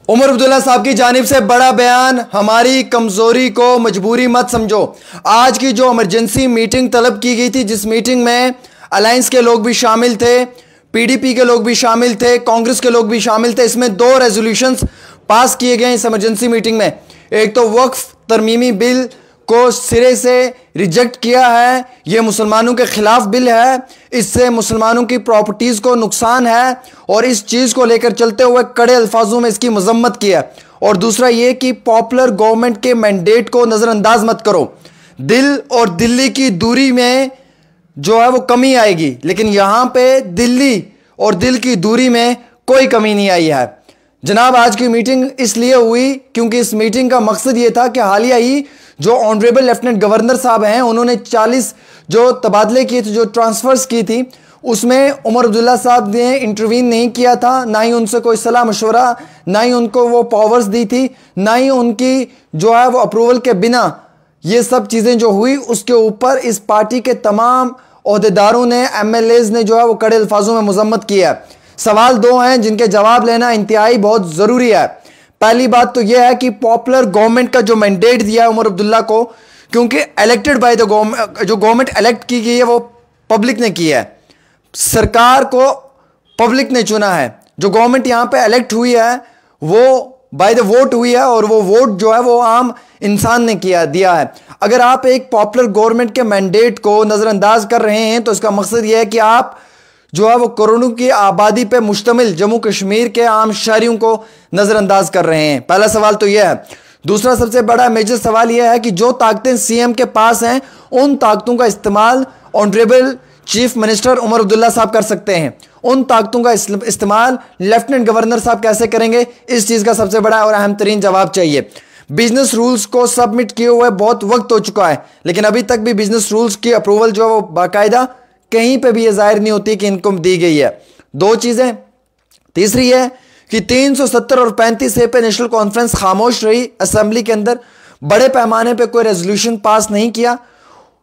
उमर अब्दुल्ला साहब की जानिब से बड़ा बयान, हमारी कमजोरी को मजबूरी मत समझो। आज की जो इमरजेंसी मीटिंग तलब की गई थी, जिस मीटिंग में अलायंस के लोग भी शामिल थे, पीडीपी के लोग भी शामिल थे, कांग्रेस के लोग भी शामिल थे, इसमें 2 रेजोल्यूशंस पास किए गए इस इमरजेंसी मीटिंग में। एक तो वक्फ तरमीमी बिल को सिरे से रिजेक्ट किया है, यह मुसलमानों के खिलाफ बिल है, इससे मुसलमानों की प्रॉपर्टीज को नुकसान है और इस चीज को लेकर चलते हुए कड़े अल्फाजों में इसकी मजम्मत की है। और दूसरा यह कि पॉपुलर गवर्नमेंट के मैंडेट को नजरअंदाज मत करो। दिल और दिल्ली की दूरी में जो है वो कमी आएगी, लेकिन यहां पे दिल्ली और दिल की दूरी में कोई कमी नहीं आई है। जनाब, आज की मीटिंग इसलिए हुई क्योंकि इस मीटिंग का मकसद यह था कि हालिया ही जो ऑनरेबल लेफ्टिनेंट गवर्नर साहब हैं, उन्होंने 40 जो तबादले किए थे, जो ट्रांसफर्स की थी, उसमें उमर अब्दुल्ला साहब ने इंटरवीन नहीं किया था, ना ही उनसे कोई सलाह मशवरा, ना ही उनको वो पावर्स दी थी, ना ही उनकी जो है वो अप्रूवल के बिना ये सब चीज़ें जो हुई उसके ऊपर इस पार्टी के तमाम ओहदेदारों ने, एमएलएज ने जो है वो कड़े अल्फाजों में मजम्मत की है। सवाल 2 हैं जिनके जवाब लेना इंतहाई बहुत ज़रूरी है। पहली बात तो यह है कि पॉपुलर गवर्नमेंट का जो मैंडेट दिया है उमर अब्दुल्ला को, क्योंकि इलेक्टेड बाय द गवर्नमेंट, जो गवर्नमेंट इलेक्ट की गई है वो पब्लिक ने की है, सरकार को पब्लिक ने चुना है। जो गवर्नमेंट यहां पे इलेक्ट हुई है वो बाय द वोट हुई है और वो वोट जो है वो आम इंसान ने दिया है। अगर आप एक पॉपुलर गवर्नमेंट के मैंडेट को नजरअंदाज कर रहे हैं तो इसका मकसद यह है कि आप जो है वो करोड़ों की आबादी पे मुश्तमिल जम्मू कश्मीर के आम शहरियों को नजरअंदाज कर रहे हैं। पहला सवाल तो यह है। दूसरा सबसे बड़ा मेजर सवाल यह है कि जो ताकतें सीएम के पास हैं, उन ताकतों का इस्तेमाल honourable chief minister Omar Abdullah साहब कर सकते हैं, उन ताकतों का इस्तेमाल लेफ्टिनेंट गवर्नर साहब कैसे करेंगे? इस चीज का सबसे बड़ा और अहम तरीन जवाब चाहिए। बिजनेस रूल्स को सबमिट किए हुए बहुत वक्त हो चुका है, लेकिन अभी तक भी बिजनेस रूल्स की अप्रूवल जो है वो बाकायदा कहीं पे भी ये जाहिर नहीं होती कि इनको दी गई है। 2 चीजें। तीसरी है कि 370 और 35 ए पे नेशनल कॉन्फ्रेंस खामोश रही, असेंबली के अंदर बड़े पैमाने पे कोई रेजोल्यूशन पास नहीं किया।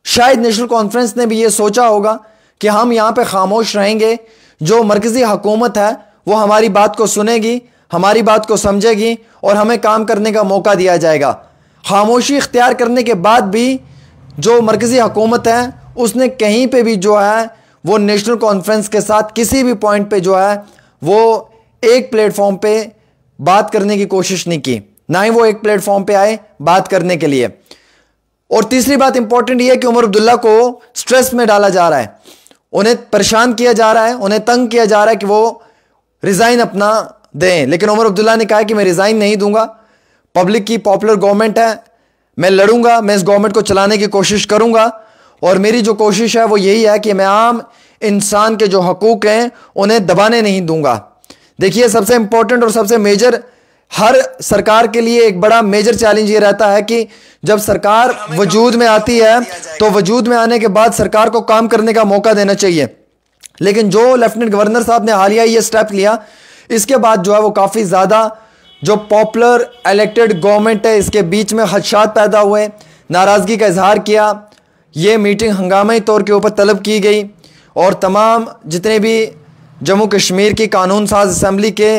शायद नेशनल कॉन्फ्रेंस ने भी ये सोचा होगा कि हम यहां पे खामोश रहेंगे, जो मरकजी हुकूमत है वो हमारी बात को सुनेगी, हमारी बात को समझेगी और हमें काम करने का मौका दिया जाएगा। खामोशी इख्तियार करने के बाद भी जो मरकजी हुकूमत है उसने कहीं पे भी जो है वो नेशनल कॉन्फ्रेंस के साथ किसी भी पॉइंट पे जो है वो एक प्लेटफॉर्म पे बात करने की कोशिश नहीं की, ना ही वो एक प्लेटफॉर्म पे आए बात करने के लिए। और तीसरी बात इंपॉर्टेंट ये है कि उमर अब्दुल्ला को स्ट्रेस में डाला जा रहा है, उन्हें परेशान किया जा रहा है, उन्हें तंग किया जा रहा है कि वो रिजाइन अपना दें। लेकिन उमर अब्दुल्ला ने कहा कि मैं रिजाइन नहीं दूंगा, पब्लिक की पॉपुलर गवर्नमेंट है, मैं लड़ूंगा, मैं इस गवर्नमेंट को चलाने की कोशिश करूंगा और मेरी जो कोशिश है वो यही है कि मैं आम इंसान के जो हकूक हैं उन्हें दबाने नहीं दूंगा। देखिए, सबसे इंपॉर्टेंट और सबसे मेजर, हर सरकार के लिए एक बड़ा मेजर चैलेंज ये रहता है कि जब सरकार वजूद में आती है तो वजूद में आने के बाद सरकार को काम करने का मौका देना चाहिए। लेकिन जो लेफ्टिनेंट गवर्नर साहब ने हालिया ये स्टेप लिया, इसके बाद जो है वो काफ़ी ज़्यादा जो पॉपुलर इलेक्टेड गवर्नमेंट है इसके बीच में खदशात पैदा हुए, नाराज़गी का इजहार किया। ये मीटिंग हंगामी तौर के ऊपर तलब की गई और तमाम जितने भी जम्मू कश्मीर की कानून साज असम्बली के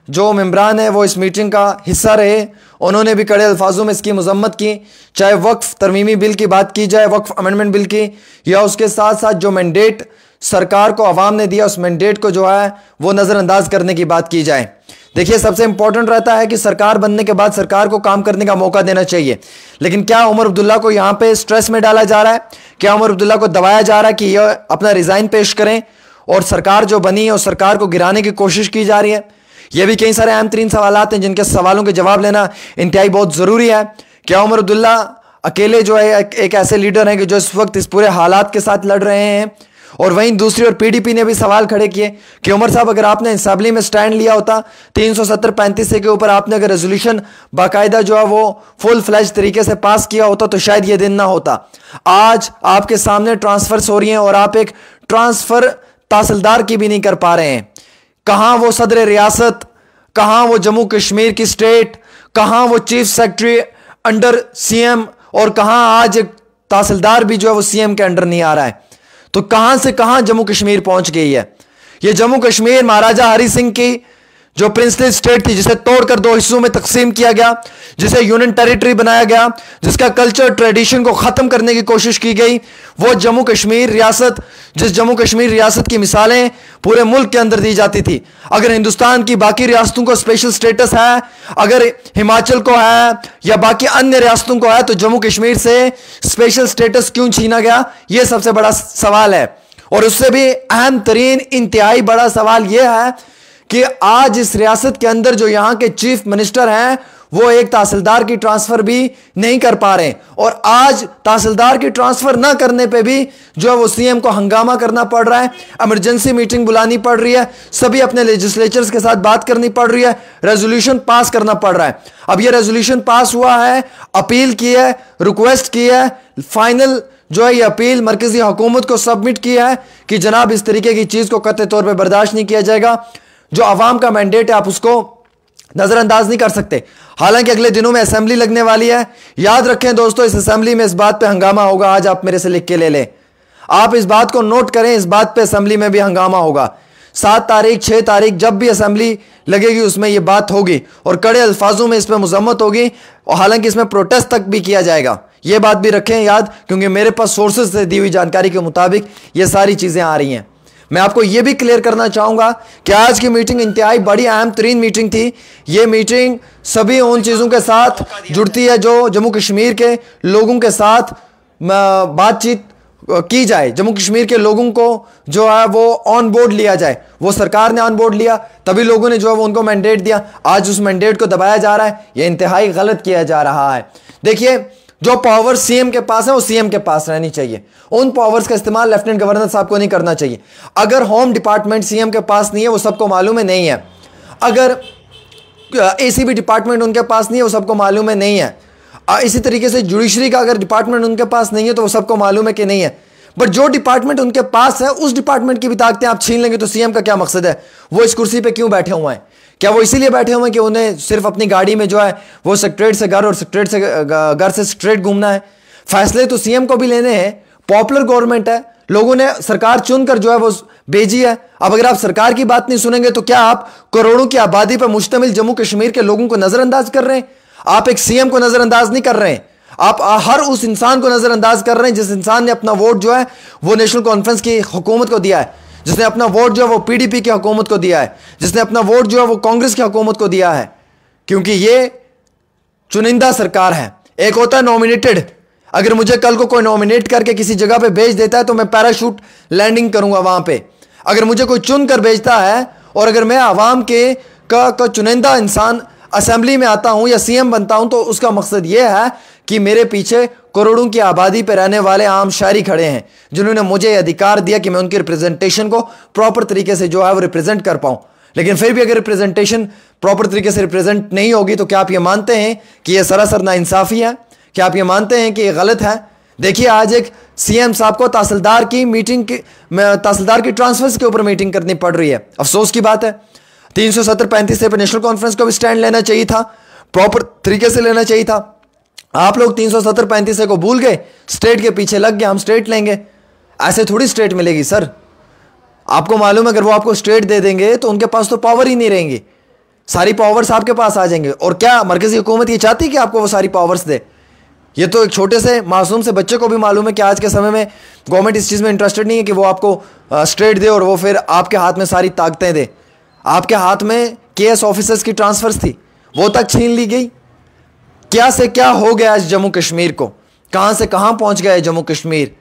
जो मेंबरान हैं वो इस मीटिंग का हिस्सा रहे, उन्होंने भी कड़े अल्फाजों में इसकी मजम्मत की। चाहे वक्फ तरमीमी बिल की बात की जाए, वक्फ अमेंडमेंट बिल की, या उसके साथ साथ जो मैंडेट सरकार को अवाम ने दिया उस मैंडेट को जो है वो नज़रअंदाज करने की बात की जाए। देखिए, सबसे इंपॉर्टेंट रहता है कि सरकार बनने के बाद सरकार को काम करने का मौका देना चाहिए। लेकिन क्या उमर अब्दुल्ला को यहां पे स्ट्रेस में डाला जा रहा है? क्या उमर अब्दुल्ला को दबाया जा रहा है कि यह अपना रिजाइन पेश करें और सरकार जो बनी है उस सरकार को गिराने की कोशिश की जा रही है? यह भी कई सारे अहम तरीन सवाल हैं जिनके सवालों के जवाब लेना इंतहाई बहुत ज़रूरी है। क्या उमर अब्दुल्ला अकेले जो है एक ऐसे लीडर हैं कि जो इस वक्त इस पूरे हालात के साथ लड़ रहे हैं? और वहीं दूसरी ओर पीडीपी ने भी सवाल खड़े किए कि उमर साहब, अगर आपने असेंबली में स्टैंड लिया होता, 370-35 के ऊपर आपने अगर रेजोल्यूशन बाकायदा जो है वो फुल फ्लैश तरीके से पास किया होता तो शायद ये दिन ना होता। आज आपके सामने ट्रांसफर्स हो रही हैं और आप एक ट्रांसफर तहसीलदार की भी नहीं कर पा रहे हैं। कहां वो सदर रियासत, कहां वो जम्मू कश्मीर की स्टेट, कहां वो चीफ सेक्रेटरी अंडर सीएम और कहां आज एक तहसीलदार भी जो है वो सीएम के अंडर नहीं आ रहा है। तो कहां से कहां जम्मू कश्मीर पहुंच गई है। ये जम्मू कश्मीर महाराजा हरि सिंह की जो प्रिंसली स्टेट थी, जिसे तोड़कर दो हिस्सों में तकसीम किया गया, जिसे यूनियन टेरिटरी बनाया गया, जिसका कल्चर ट्रेडिशन को खत्म करने की कोशिश की गई, वो जम्मू कश्मीर रियासत, जिस जम्मू कश्मीर रियासत की मिसालें पूरे मुल्क के अंदर दी जाती थी। अगर हिंदुस्तान की बाकी रियासतों को स्पेशल स्टेटस है, अगर हिमाचल को है या बाकी अन्य रियासतों को है, तो जम्मू कश्मीर से स्पेशल स्टेटस क्यों छीना गया, यह सबसे बड़ा सवाल है। और उससे भी अहम तरीन इंतहाई बड़ा सवाल यह है कि आज इस रियासत के अंदर जो यहां के चीफ मिनिस्टर हैं, वो एक तहसीलदार की ट्रांसफर भी नहीं कर पा रहे, और आज तहसीलदार की ट्रांसफर ना करने पे भी जो है वो सीएम को हंगामा करना पड़ रहा है, इमरजेंसी मीटिंग बुलानी पड़ रही है, सभी अपने लेजिस्लेचर्स के साथ बात करनी पड़ रही है, रेजोल्यूशन पास करना पड़ रहा है। अब ये रेजोल्यूशन पास हुआ है, अपील की है, रिक्वेस्ट की है, फाइनल जो है ये अपील मरकजी हुकूमत को सबमिट की है कि जनाब इस तरीके की चीज को कतई तौर पर बर्दाश्त नहीं किया जाएगा। जो अवाम का मैंडेट है आप उसको नजरअंदाज नहीं कर सकते। हालांकि अगले दिनों में असेंबली लगने वाली है, याद रखें दोस्तों, इस असेंबली में इस बात पे हंगामा होगा। आज आप मेरे से लिख के ले लें, आप इस बात को नोट करें, इस बात पे असेंबली में भी हंगामा होगा। 7 तारीख 6 तारीख जब भी असेंबली लगेगी उसमें यह बात होगी और कड़े अल्फाजों में इस पर मजम्मत होगी, और हालांकि इसमें प्रोटेस्ट तक भी किया जाएगा। यह बात भी रखें याद, क्योंकि मेरे पास सोर्सेज से दी हुई जानकारी के मुताबिक ये सारी चीजें आ रही हैं। मैं आपको यह भी क्लियर करना चाहूंगा कि आज की मीटिंग इंतहाई बड़ी अहम तरीन मीटिंग थी। यह मीटिंग सभी उन चीजों के साथ जुड़ती है जो जम्मू कश्मीर के लोगों के साथ बातचीत की जाए, जम्मू कश्मीर के लोगों को जो है वो ऑन बोर्ड लिया जाए। वो सरकार ने ऑन बोर्ड लिया, तभी लोगों ने जो है वो उनको मैंडेट दिया। आज उस मैंडेट को दबाया जा रहा है, यह इंतहाई गलत किया जा रहा है। देखिए, जो पावर सीएम के पास है वो सीएम के पास रहनी चाहिए, उन पावर्स का इस्तेमाल लेफ्टिनेंट गवर्नर साहब को नहीं करना चाहिए। अगर होम डिपार्टमेंट सीएम के पास नहीं है, वो सबको मालूम है नहीं है। अगर एसीबी डिपार्टमेंट उनके पास नहीं है, वो सबको मालूम है नहीं है। इसी तरीके से जुडिशरी का अगर डिपार्टमेंट उनके पास नहीं है तो वो सबको मालूम है कि नहीं है। बट जो डिपार्टमेंट उनके पास है उस डिपार्टमेंट की भी ताकतें आप छीन लेंगे तो सीएम का क्या मकसद है? वो इस कुर्सी पे क्यों बैठे हुए हैं? क्या वो इसीलिए बैठे हुए हैं कि उन्हें सिर्फ अपनी गाड़ी में जो है वो सेक्रेटरीट से घर और सेक्रेटरीट से घर से स्ट्रेट घूमना है? फैसले तो सीएम को भी लेने हैं। पॉपुलर गवर्नमेंट है, लोगों ने सरकार चुनकर जो है वो भेजी है। अब अगर आप सरकार की बात नहीं सुनेंगे तो क्या आप करोड़ों की आबादी पर मुश्तमिल जम्मू कश्मीर के लोगों को नजरअंदाज कर रहे हैं? आप एक सीएम को नजरअंदाज नहीं कर रहे हैं, आप हर उस इंसान को नजरअंदाज कर रहे हैं जिस इंसान ने अपना वोट जो है वो नेशनल कॉन्फ्रेंस की हुकूमत को दिया है, जिसने अपना वोट जो है वो पीडीपी की हुकूमत को दिया है, जिसने अपना वोट जो है वो कांग्रेस की हुकूमत को दिया है। क्योंकि ये चुनिंदा सरकार है। एक होता है नॉमिनेटेड। अगर मुझे कल को कोई नॉमिनेट करके किसी जगह पे भेज देता है तो मैं पैराशूट लैंडिंग करूंगा वहां पे। अगर मुझे कोई चुन कर भेजता है और अगर मैं आवाम के का चुनिंदा इंसान असेंबली में आता हूं या सीएम बनता हूं तो उसका मकसद यह है कि मेरे पीछे करोड़ों की आबादी पर रहने वाले आम शहरी खड़े हैं जिन्होंने मुझे अधिकार दिया कि मैं उनकी रिप्रेजेंटेशन को प्रॉपर तरीके से जो है वो रिप्रेजेंट कर पाऊं। लेकिन फिर भी अगर रिप्रेजेंटेशन प्रॉपर तरीके से रिप्रेजेंट नहीं होगी तो क्या आप ये मानते हैं कि यह सरासर नाइंसाफी है? क्या आप ये मानते हैं कि यह गलत है? देखिए, आज एक सीएम साहब को तहसीलदार की मीटिंग की तहसीलदार की ट्रांसफर्स के ऊपर मीटिंग करनी पड़ रही है। अफसोस की बात है। 370-35 से नेशनल कॉन्फ्रेंस को भी स्टैंड लेना चाहिए था, प्रॉपर तरीके से लेना चाहिए था। आप लोग 370-35 को भूल गए, स्टेट के पीछे लग गए, हम स्टेट लेंगे। ऐसे थोड़ी स्टेट मिलेगी सर। आपको मालूम है अगर वो आपको स्टेट दे देंगे तो उनके पास तो पावर ही नहीं रहेंगी, सारी पावर्स आपके पास आ जाएंगे। और क्या मरकजी हुकूमत ये चाहती है कि आपको वो सारी पावर्स दे? ये तो एक छोटे से मासूम से बच्चे को भी मालूम है कि आज के समय में गवर्नमेंट इस चीज़ में इंटरेस्टेड नहीं है कि वो आपको स्टेट दे और वो फिर आपके हाथ में सारी ताकतें दे। आपके हाथ में केएस ऑफिसर्स की ट्रांसफर्स थी, वो तक छीन ली गई। क्या से क्या हो गया इस जम्मू कश्मीर को? कहां से कहां पहुंच गया जम्मू कश्मीर?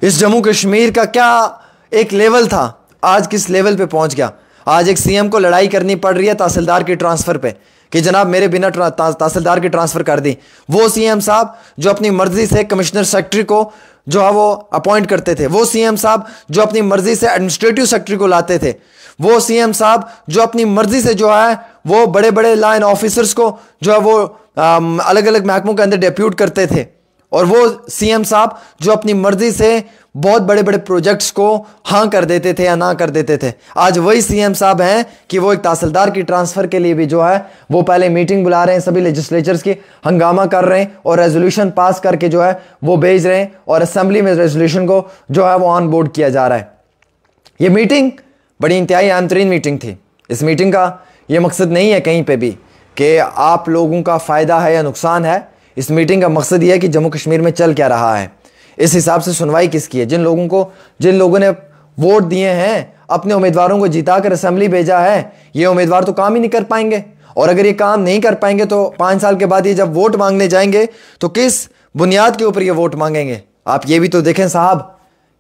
इस जम्मू कश्मीर का क्या एक लेवल था, आज किस लेवल पे पहुंच गया? आज एक सीएम को लड़ाई करनी पड़ रही है तहसीलदार की ट्रांसफर पे कि जनाब मेरे बिना तहसीलदार की ट्रांसफर कर दी। वो सीएम साहब जो अपनी मर्जी से कमिश्नर सेक्रेटरी को जो है वो अपॉइंट करते थे, वो सीएम साहब जो अपनी मर्जी से एडमिनिस्ट्रेटिव सेक्रेटरी को लाते थे, वो सीएम साहब जो अपनी मर्जी से जो है वो बड़े बड़े लाइन ऑफिसर्स को जो है वो अलग अलग महकमों के अंदर डेप्यूट करते थे, और वो सीएम साहब जो अपनी मर्जी से बहुत बड़े बड़े प्रोजेक्ट्स को हाँ कर देते थे या ना कर देते थे। आज वही सीएम साहब हैं कि वो एक तहसीलदार की ट्रांसफर के लिए भी जो है वो पहले मीटिंग बुला रहे हैं, सभी लेजिस्लेचर्स की हंगामा कर रहे हैं और रेजोल्यूशन पास करके जो है वो भेज रहे हैं और असेंबली में रेजोल्यूशन को जो है वो ऑन बोर्ड किया जा रहा है। ये मीटिंग बड़ी इंतहाई अहम तरीन मीटिंग थी। इस मीटिंग का ये मकसद नहीं है कहीं पे भी कि आप लोगों का फ़ायदा है या नुकसान है। इस मीटिंग का मकसद ये है कि जम्मू कश्मीर में चल क्या रहा है, इस हिसाब से सुनवाई किसकी है। जिन लोगों ने वोट दिए हैं, अपने उम्मीदवारों को जिता कर असेंबली भेजा है, ये उम्मीदवार तो काम ही नहीं कर पाएंगे। और अगर ये काम नहीं कर पाएंगे तो 5 साल के बाद ये जब वोट मांगने जाएंगे तो किस बुनियाद के ऊपर ये वोट मांगेंगे। आप ये भी तो देखें साहब,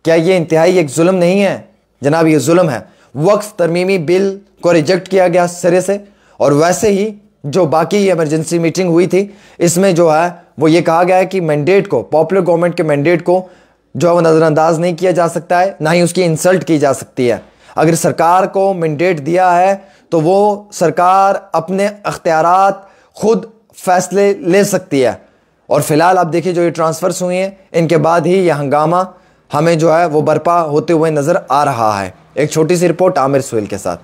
क्या ये इंतहाई एक जुल्म नहीं है? जनाब, ये जुल्म है। वक्फ तरमीमी बिल को रिजेक्ट किया गया सिरे से, और वैसे ही जो बाकी इमरजेंसी मीटिंग हुई थी, इसमें जो है वो ये कहा गया है कि मैंडेट को, पॉपुलर गवर्नमेंट के मैंडेट को जो है वो नज़रअंदाज नहीं किया जा सकता है, ना ही उसकी इंसल्ट की जा सकती है। अगर सरकार को मैंडेट दिया है तो वो सरकार अपने अख्तियारात खुद फैसले ले सकती है। और फिलहाल आप देखिए जो ये ट्रांसफर्स हुए हैं, इनके बाद ही यह हंगामा हमें जो है वो बर्पा होते हुए नज़र आ रहा है। एक छोटी सी रिपोर्ट आमिर सुहेल के साथ।